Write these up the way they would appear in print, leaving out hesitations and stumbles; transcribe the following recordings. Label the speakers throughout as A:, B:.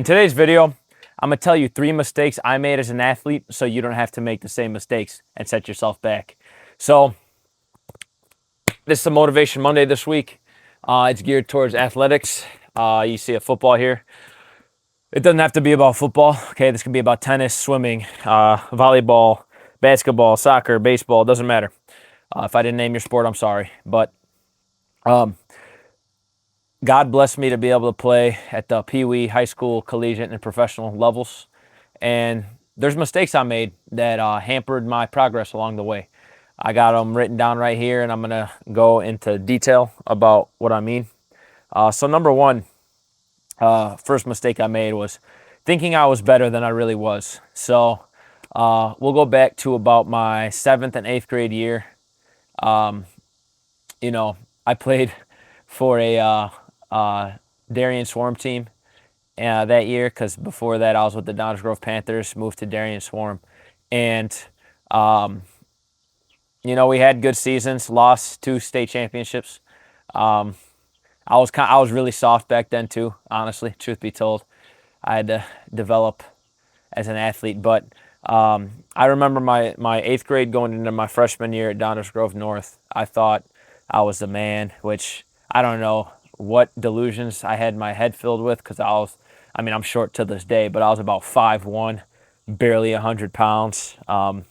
A: In today's video, I'm going to tell you 3 mistakes I made as an athlete so you don't have to make the same mistakes and set yourself back. So, this is a Motivation Monday this week. It's geared towards athletics. You see a football here. It doesn't have to be about football, okay? This can be about tennis, swimming, volleyball, basketball, soccer, baseball, doesn't matter. If I didn't name your sport, I'm sorry. But God blessed me to be able to play at the Pee Wee, high school, collegiate, and professional levels. And there's mistakes I made that hampered my progress along the way. I got them written down right here, and I'm going to go into detail about what I mean. So number one, first mistake I made was thinking I was better than I really was. So we'll go back to about my 7th and 8th grade year. I played for a Darien Swarm team that year, because before that I was with the Downers Grove Panthers, moved to Darien Swarm. And, we had good seasons, lost 2 state championships. I was really soft back then too, honestly, truth be told. I had to develop as an athlete. But I remember my 8th grade going into my freshman year at Downers Grove North. I thought I was the man, which I don't know what delusions I had my head filled with, because I'm short to this day, but I was about 5'1", barely 100 pounds. I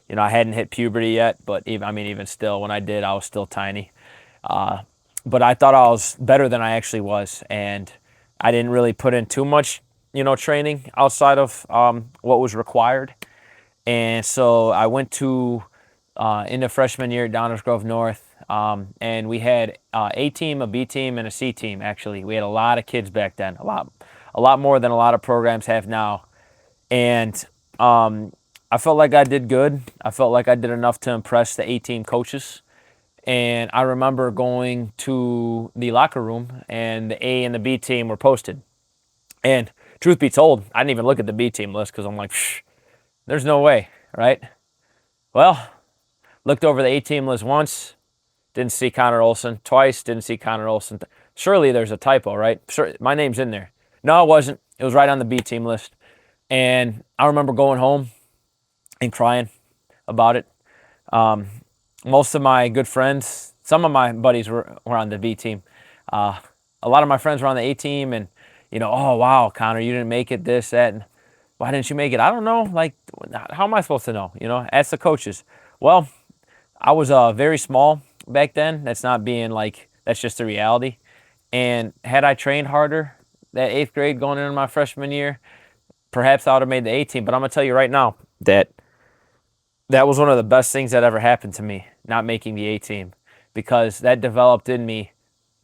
A: hadn't hit puberty yet, but even still, when I did, I was still tiny. But I thought I was better than I actually was, and I didn't really put in too much, training outside of what was required. And so I went to into freshman year at Downers Grove North, and we had A team, a B team, and a C team. Actually, we had a lot of kids back then, a lot more than a lot of programs have now. And I felt like I did good. I felt like I did enough to impress the A team coaches. And I remember going to the locker room, and the A and the B team were posted. And truth be told, I didn't even look at the B team list, because I'm like, there's no way, right? Well, looked over the A team list once, didn't see Connor Olson. Twice, didn't see Connor Olson. Surely there's a typo, right? Sure, my name's in there. No, it wasn't. It was right on the B team list. And I remember going home and crying about it. Most of my good friends, some of my buddies were on the B team. A lot of my friends were on the A team, and, oh, wow, Connor, you didn't make it, this, that. And why didn't you make it? I don't know. Like, how am I supposed to know? Ask the coaches. Well, I was very small back then. That's just the reality. And had I trained harder that 8th grade going into my freshman year, perhaps I would have made the A team. But I'm going to tell you right now that was one of the best things that ever happened to me, not making the A team, because that developed in me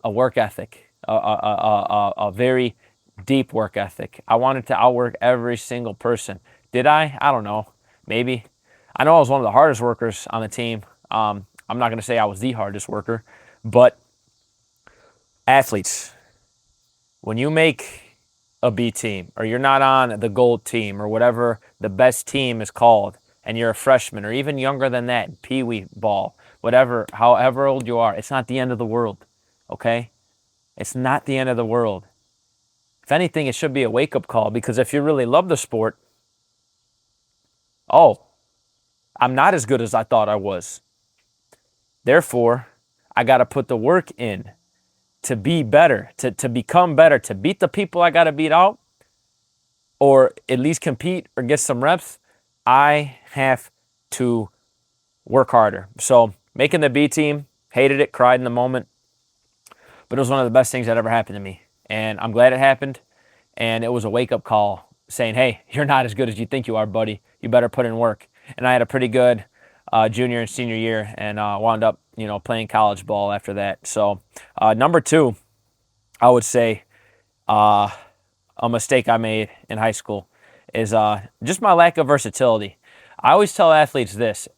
A: a work ethic, a very deep work ethic. I wanted to outwork every single person. Did I? I don't know. Maybe. I know I was one of the hardest workers on the team. I'm not going to say I was the hardest worker, but athletes, when you make a B team, or you're not on the gold team, or whatever the best team is called, and you're a freshman, or even younger than that, Pee Wee ball, whatever, however old you are, it's not the end of the world, okay? It's not the end of the world. If anything, it should be a wake-up call, because if you really love the sport, I'm not as good as I thought I was. Therefore, I got to put the work in to be better, to become better, to beat the people I got to beat out, or at least compete or get some reps. I have to work harder. So making the B team, hated it, cried in the moment, but it was one of the best things that ever happened to me. And I'm glad it happened. And it was a wake-up call saying, hey, you're not as good as you think you are, buddy. You better put in work. And I had a pretty good junior and senior year, and wound up, playing college ball after that. So number 2, I would say a mistake I made in high school is just my lack of versatility. I always tell athletes this,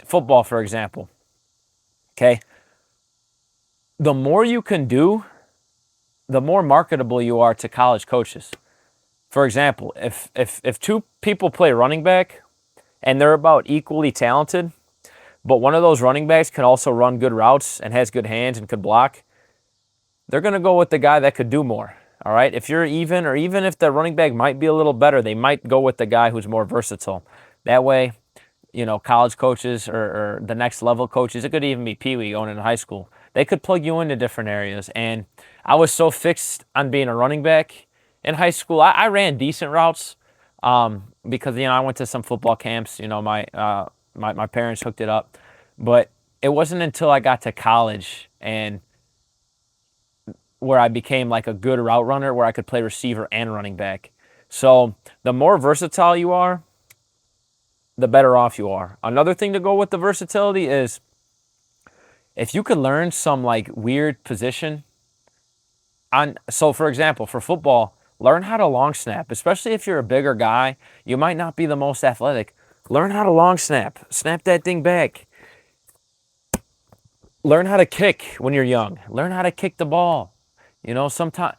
A: football, for example, okay? The more you can do, the more marketable you are to college coaches. For example, if 2 people play running back and they're about equally talented, but one of those running backs can also run good routes and has good hands and could block, they're going to go with the guy that could do more. All right. If you're even, or even if the running back might be a little better, they might go with the guy who's more versatile. That way, college coaches or the next level coaches, it could even be Pee Wee going into high school. They could plug you into different areas. And I was so fixed on being a running back in high school. I ran decent routes because, I went to some football camps. My parents hooked it up. But it wasn't until I got to college and where I became like a good route runner where I could play receiver and running back. So the more versatile you are, the better off you are. Another thing to go with the versatility is if you could learn some like weird position so for example, for football, learn how to long snap, especially if you're a bigger guy, you might not be the most athletic. Learn how to long snap. Snap that thing back. Learn how to kick when you're young. Learn how to kick the ball. Sometimes,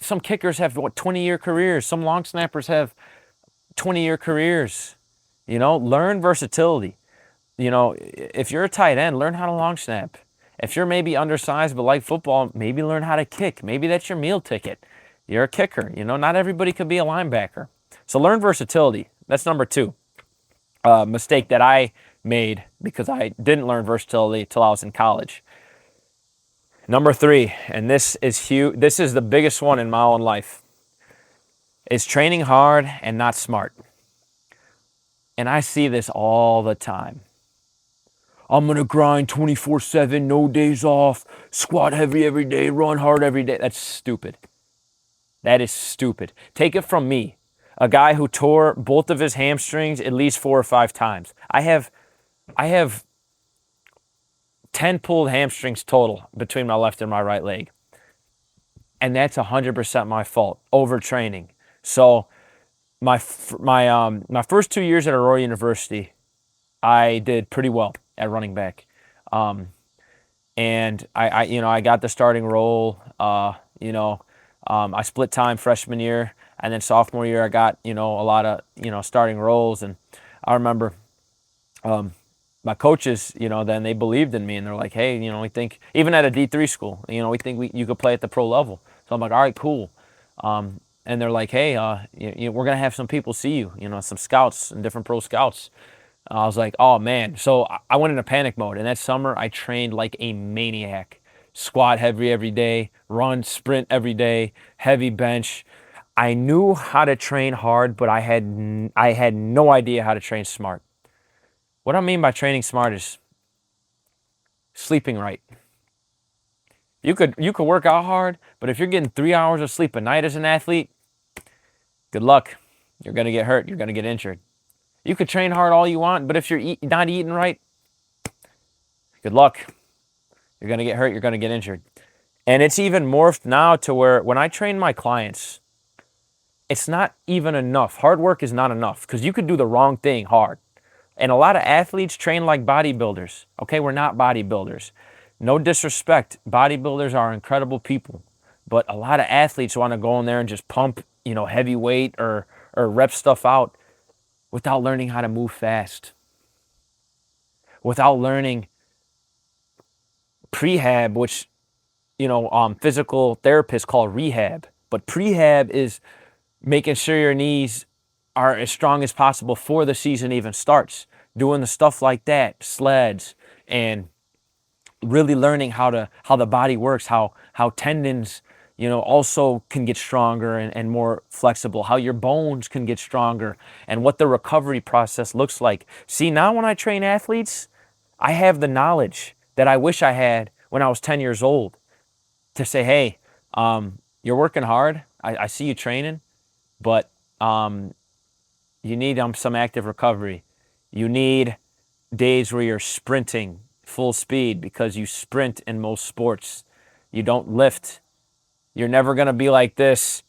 A: some kickers have 20-year careers. Some long snappers have 20-year careers. Learn versatility. If you're a tight end, learn how to long snap. If you're maybe undersized but like football, maybe learn how to kick. Maybe that's your meal ticket. You're a kicker. Not everybody could be a linebacker. So learn versatility. That's number 2. Mistake that I made because I didn't learn versatility till I was in college. Number 3, and this is huge. This is the biggest one in my own life, is training hard and not smart. And I see this all the time. I'm going to grind 24/7, no days off, squat heavy every day, run hard every day. That's stupid. That is stupid. Take it from me, a guy who tore both of his hamstrings at least 4 or 5 times. I have 10 pulled hamstrings total between my left and my right leg. And that's 100% my fault, overtraining. So my first 2 years at Aurora University, I did pretty well at running back. And I got the starting role. I split time freshman year, and then sophomore year I got, a lot of, starting roles. And I remember my coaches, then they believed in me, and they're like, hey, we think, even at a D3 school, we think you could play at the pro level. So I'm like, all right, cool. And they're like, hey, we're going to have some people see you, some scouts and different pro scouts. I was like, oh, man. So I went into panic mode. And that summer, I trained like a maniac. Squat heavy every day, run, sprint every day, heavy bench. I knew how to train hard, but I had no idea how to train smart. What I mean by training smart is sleeping right. You could work out hard, but if you're getting 3 hours of sleep a night as an athlete, good luck. You're going to get hurt. You're going to get injured. You could train hard all you want, but if you're not eating right, good luck. You're going to get hurt. You're going to get injured. And it's even morphed now to where when I train my clients, it's not even enough. Hard work is not enough because you could do the wrong thing hard. And a lot of athletes train like bodybuilders. Okay, we're not bodybuilders. No disrespect. Bodybuilders are incredible people. But a lot of athletes want to go in there and just pump, heavy weight or rep stuff out without learning how to move fast. Without learning prehab, which, physical therapists call rehab. But prehab is making sure your knees are as strong as possible before the season even starts. Doing the stuff like that, sleds, and really learning how the body works, how tendons, also can get stronger and more flexible, how your bones can get stronger, and what the recovery process looks like. See, now when I train athletes, I have the knowledge that I wish I had when I was 10 years old to say, hey, you're working hard. I see you training, but you need some active recovery. You need days where you're sprinting full speed because you sprint in most sports. You don't lift. You're never going to be like this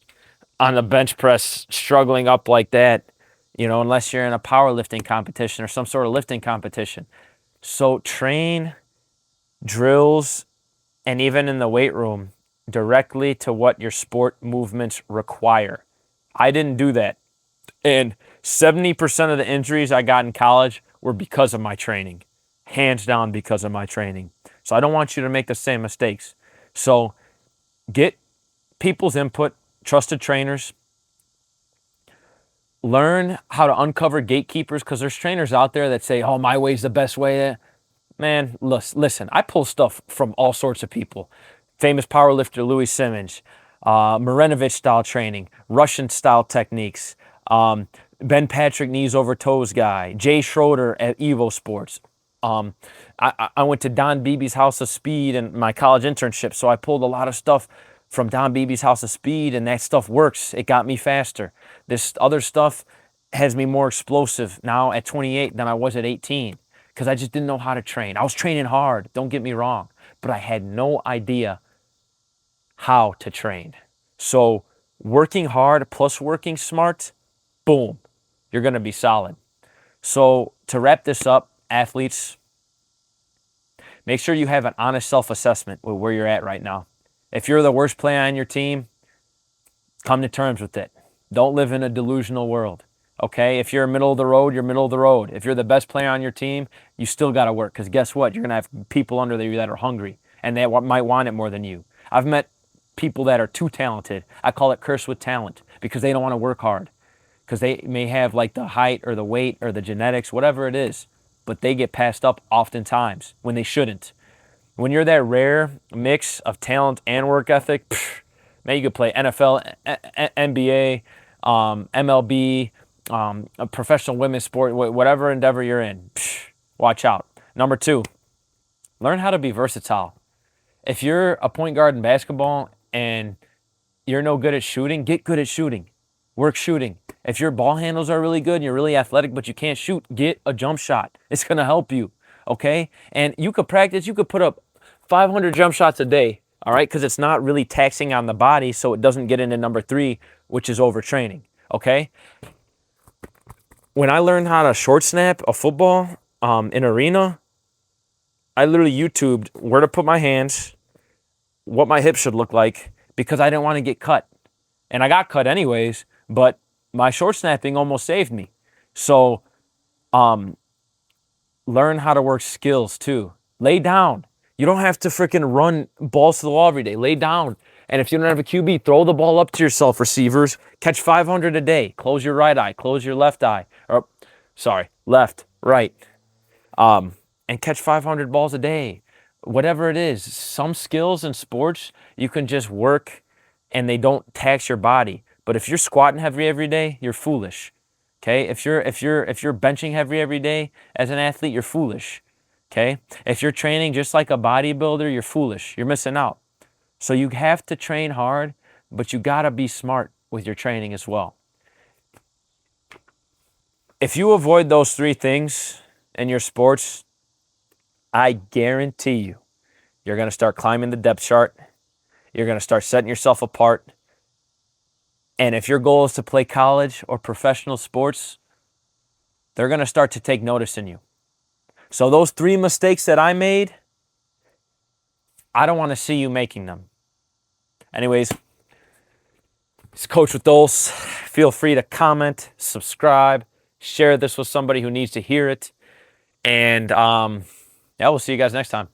A: on the bench press, struggling up like that, unless you're in a powerlifting competition or some sort of lifting competition. So train drills and even in the weight room directly to what your sport movements require. I didn't do that. And 70% of the injuries I got in college were because of my training. Hands down because of my training. So I don't want you to make the same mistakes. So get people's input trusted trainers. Learn how to uncover gatekeepers, because there's trainers out there that say, oh, my way's the best way. Man, listen, I pull stuff from all sorts of people. Famous powerlifter Louis Simmons, Marinovich style training, Russian style techniques, Ben Patrick knees over toes guy, Jay Schroeder at Evo Sports. I went to Don Beebe's House of Speed in my college internship, so I pulled a lot of stuff from Don Beebe's House of Speed, and that stuff works. It got me faster. This other stuff has me more explosive now at 28 than I was at 18, because I just didn't know how to train. I was training hard, don't get me wrong, but I had no idea how to train. So working hard plus working smart, boom, you're going to be solid. So to wrap this up, athletes, make sure you have an honest self-assessment with where you're at right now. If you're the worst player on your team, come to terms with it. Don't live in a delusional world, okay? If you're middle of the road, you're middle of the road. If you're the best player on your team, you still got to work, because guess what? You're going to have people under you that are hungry, and they might want it more than you. I've met people that are too talented. I call it curse with talent, because they don't want to work hard, because they may have like the height or the weight or the genetics, whatever it is, but they get passed up oftentimes when they shouldn't. When you're that rare mix of talent and work ethic, man, you could play NFL, NBA, MLB, a professional women's sport, whatever endeavor you're in. Watch out. Number 2, learn how to be versatile. If you're a point guard in basketball and you're no good at shooting, get good at shooting. Work shooting. If your ball handles are really good and you're really athletic but you can't shoot, get a jump shot. It's going to help you, okay? And you could practice. You could put up 500 jump shots a day, all right? Because it's not really taxing on the body, so it doesn't get into number 3, which is overtraining, okay? When I learned how to short snap a football in arena, I literally YouTubed where to put my hands, what my hips should look like, because I didn't want to get cut. And I got cut anyways, but my short snapping almost saved me. So learn how to work skills too. Lay down. You don't have to freaking run balls to the wall every day. Lay down. And if you don't have a QB, throw the ball up to yourself, receivers. Catch 500 a day. Close your right eye. Close your left eye. Left, right. And catch 500 balls a day. Whatever it is. Some skills in sports, you can just work and they don't tax your body. But if you're squatting heavy every day, you're foolish. Okay? If you're benching heavy every day as an athlete, you're foolish. Okay? If you're training just like a bodybuilder, you're foolish. You're missing out. So you have to train hard, but you got to be smart with your training as well. If you avoid those 3 things in your sports, I guarantee you're going to start climbing the depth chart. You're going to start setting yourself apart. And if your goal is to play college or professional sports, they're going to start to take notice in you. So those 3 mistakes that I made, I don't want to see you making them. Anyways, it's Coach with Dulce. Feel free to comment, subscribe, share this with somebody who needs to hear it. And yeah, we'll see you guys next time.